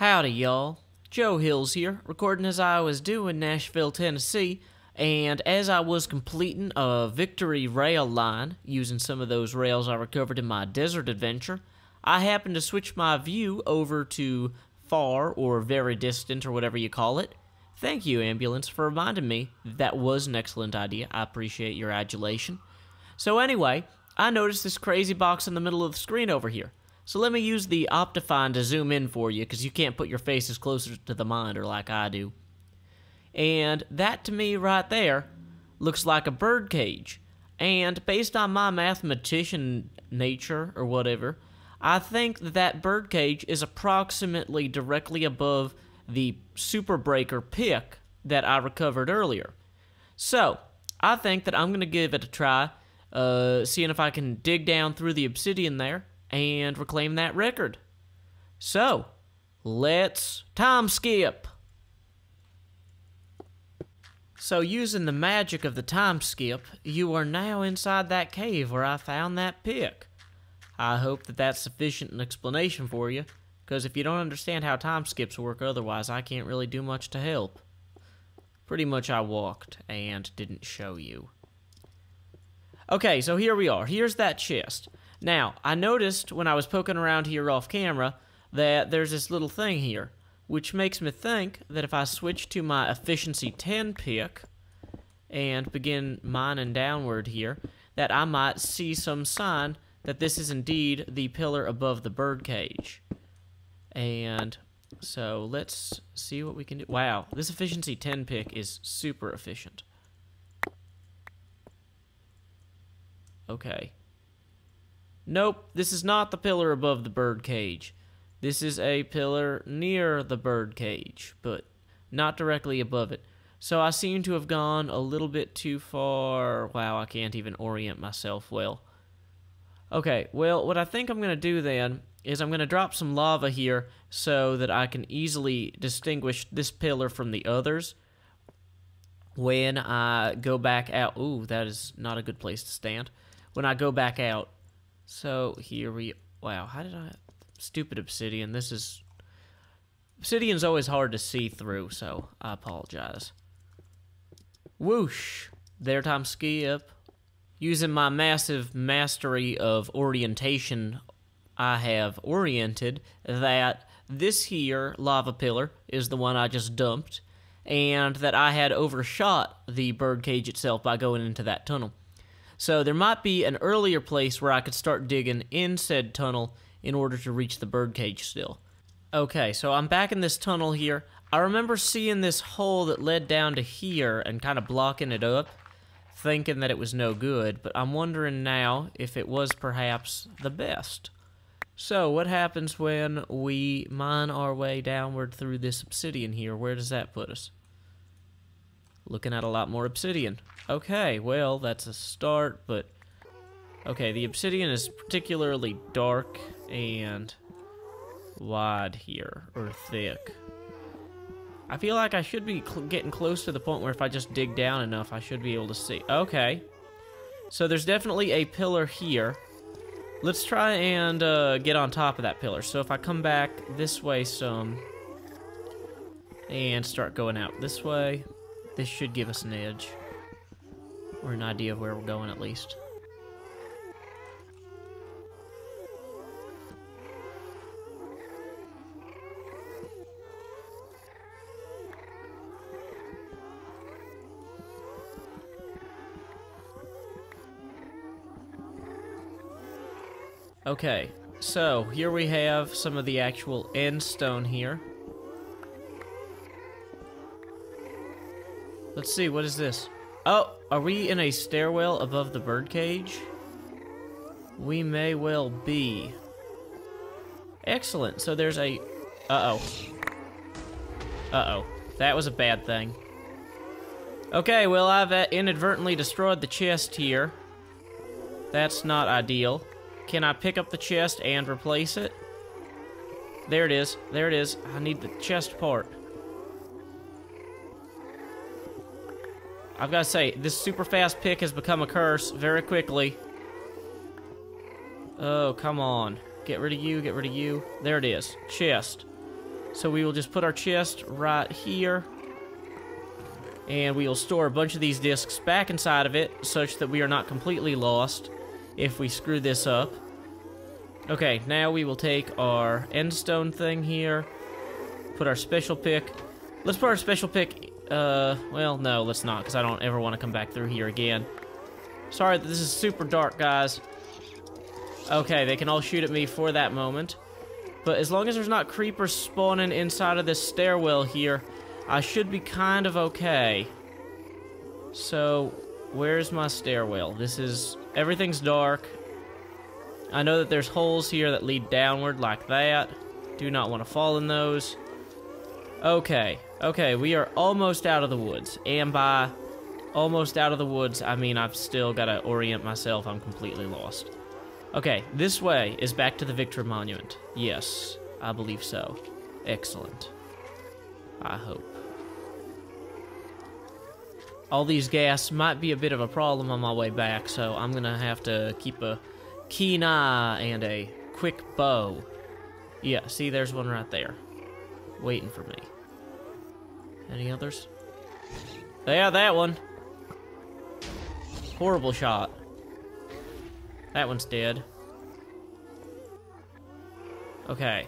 Howdy, y'all. Joe Hills here, recording as I was due in Nashville, Tennessee, and as I was completing a Victory rail line, using some of those rails I recovered in my desert adventure, I happened to switch my view over to far or very distant or whatever you call it. Thank you, ambulance, for reminding me that was an excellent idea. I appreciate your adulation. So anyway, I noticed this crazy box in the middle of the screen over here. So let me use the Optifine to zoom in for you, because you can't put your faces closer to the monitor like I do. And that to me right there looks like a bird cage. And based on my mathematician nature or whatever, I think that bird cage is approximately directly above the Super Breaker pick that I recovered earlier. So I think that I'm going to give it a try, seeing if I can dig down through the obsidian there and reclaim that record. So, let's time skip. So, using the magic of the time skip, you are now inside that cave where I found that pick. I hope that that's sufficient an explanation for you, because if you don't understand how time skips work otherwise, I can't really do much to help. Pretty much I walked and didn't show you. Okay, so here we are. Here's that chest. Now, I noticed when I was poking around here off camera that there's this little thing here, which makes me think that if I switch to my efficiency 10 pick and begin mining downward here, that I might see some sign that this is indeed the pillar above the bird cage. And so let's see what we can do. Wow, this efficiency 10 pick is super efficient. Okay. Nope, this is not the pillar above the bird cage. This is a pillar near the bird cage, but not directly above it. So I seem to have gone a little bit too far. Wow, I can't even orient myself well. Okay, well, what I think I'm going to do then is I'm going to drop some lava here so that I can easily distinguish this pillar from the others when I go back out. Ooh, that is not a good place to stand. When I go back out. So here we, wow, how did I, stupid obsidian, obsidian's always hard to see through, so I apologize. Whoosh, there time skip. Using my massive mastery of orientation, I have oriented that this here lava pillar is the one I just dumped, and that I had overshot the bird cage itself by going into that tunnel. So there might be an earlier place where I could start digging in said tunnel in order to reach the birdcage still. Okay, so I'm back in this tunnel here. I remember seeing this hole that led down to here and kind of blocking it up, thinking that it was no good, but I'm wondering now if it was perhaps the best. So what happens when we mine our way downward through this obsidian here? Where does that put us? Looking at a lot more obsidian. Okay, well, that's a start, but... Okay, the obsidian is particularly dark and wide here, or thick. I feel like I should be getting close to the point where if I just dig down enough, I should be able to see. Okay. So there's definitely a pillar here. Let's try and get on top of that pillar. So if I come back this way some and start going out this way, this should give us an edge. Or an idea of where we're going, at least. Okay, so here we have some of the actual end stone here. Let's see, what is this? Oh, are we in a stairwell above the birdcage? We may well be. Excellent. So there's a... Uh-oh. Uh-oh. That was a bad thing. Okay, well, I've inadvertently destroyed the chest here. That's not ideal. Can I pick up the chest and replace it? There it is. There it is. I need the chest part. I've got to say, this super fast pick has become a curse very quickly. Oh, come on. Get rid of you, get rid of you. There it is. Chest. So we will just put our chest right here. And we will store a bunch of these discs back inside of it, such that we are not completely lost if we screw this up. Okay, now we will take our endstone thing here, put our special pick. Let's put our special pick, well, no, let's not, because I don't ever want to come back through here again. Sorry that this is super dark, guys. Okay, they can all shoot at me for that moment. But as long as there's not creepers spawning inside of this stairwell here, I should be kind of okay. So, where's my stairwell? Everything's dark. I know that there's holes here that lead downward like that. Do not want to fall in those. Okay, we are almost out of the woods. And by almost out of the woods, I mean I've still got to orient myself. I'm completely lost. Okay, this way is back to the Victory Monument. Yes, I believe so. Excellent. I hope. All these gas might be a bit of a problem on my way back, so I'm gonna have to keep a keen eye and a quick bow. Yeah, see, there's one right there. Waiting for me. Any others? Yeah, that one. Horrible shot. That one's dead. Okay.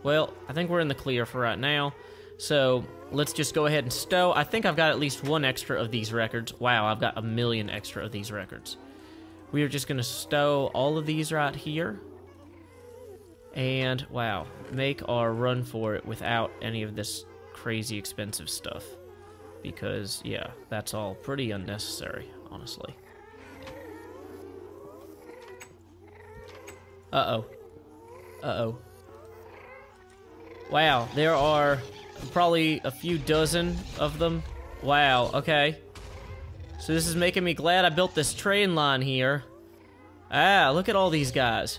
Well, I think we're in the clear for right now. So, let's just go ahead and stow. I think I've got at least one extra of these records. Wow, I've got 1,000,000 extra of these records. We are just going to stow all of these right here. And, wow, make our run for it without any of this crazy expensive stuff. Because, yeah, that's all pretty unnecessary, honestly. Uh-oh. Uh-oh. Wow, there are probably a few dozen of them. Wow, okay. So this is making me glad I built this train line here. Ah, look at all these guys.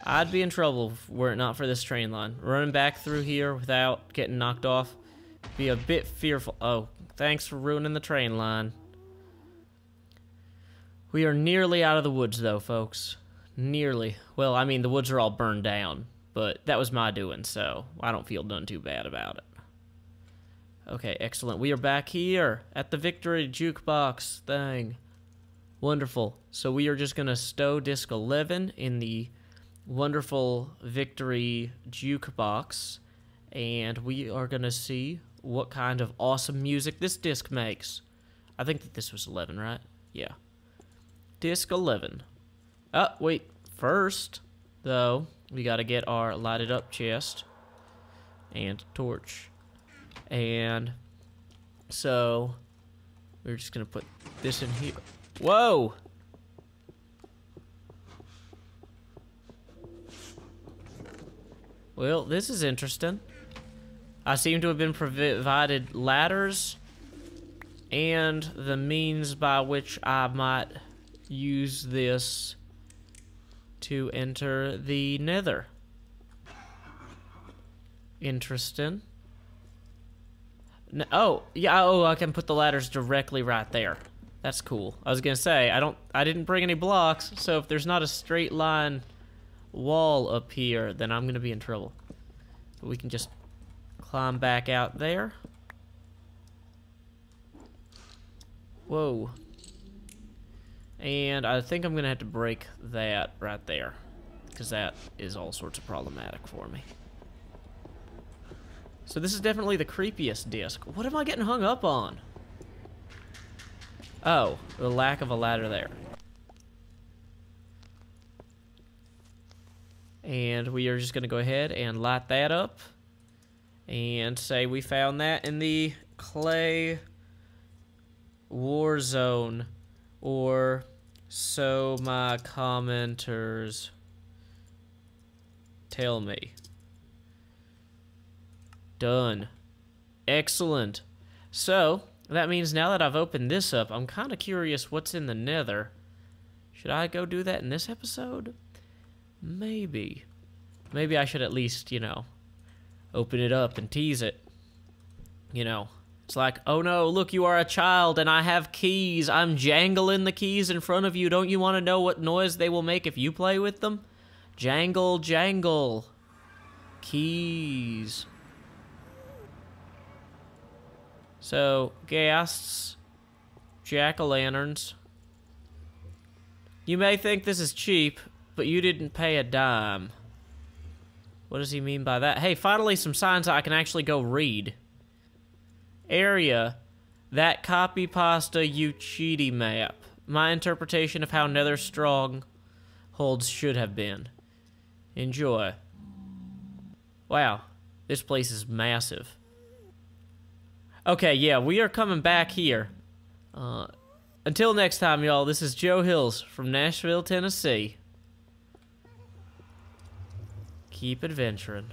I'd be in trouble were it not for this train line. Running back through here without getting knocked off. Be a bit fearful. Oh, thanks for ruining the train line. We are nearly out of the woods though, folks. Nearly. Well, I mean, the woods are all burned down. But that was my doing, so I don't feel none too bad about it. Okay, excellent. We are back here at the Victory Jukebox thing. Wonderful. So we are just going to stow disc 11 in the wonderful Victory Jukebox. And we are going to see what kind of awesome music this disc makes. I think that this was 11, right? Yeah. Disc 11. Oh, wait. First, though, we got to get our lighted up chest and torch. And so we're just going to put this in here. Whoa! Well, this is interesting. I seem to have been provided ladders and the means by which I might use this to enter the nether. Interesting. Oh, yeah, oh, I can put the ladders directly right there. That's cool. I was gonna say, I didn't bring any blocks, so if there's not a straight line wall up here, then I'm gonna be in trouble. But we can just climb back out there. Whoa. And I think I'm going to have to break that right there, because that is all sorts of problematic for me. So this is definitely the creepiest disc. What am I getting hung up on? Oh, the lack of a ladder there. And we are just going to go ahead and light that up. And say we found that in the clay war zone. Or so my commenters tell me. Done. Excellent. So, that means now that I've opened this up, I'm kind of curious what's in the nether. Should I go do that in this episode? Maybe. Maybe I should at least, you know, open it up and tease it. You know, it's like, oh no, look, you are a child and I have keys. I'm jangling the keys in front of you. Don't you want to know what noise they will make if you play with them? Jangle, jangle. Keys. So, ghasts, jack-o'-lanterns. You may think this is cheap, but you didn't pay a dime. What does he mean by that? Hey, finally some signs I can actually go read. Area. That copy pasta Ucidi map. My interpretation of how Nether strongholds should have been. Enjoy. Wow, this place is massive. Okay, yeah, we are coming back here. Until next time, y'all, this is Joe Hills from Nashville, Tennessee. Keep adventuring.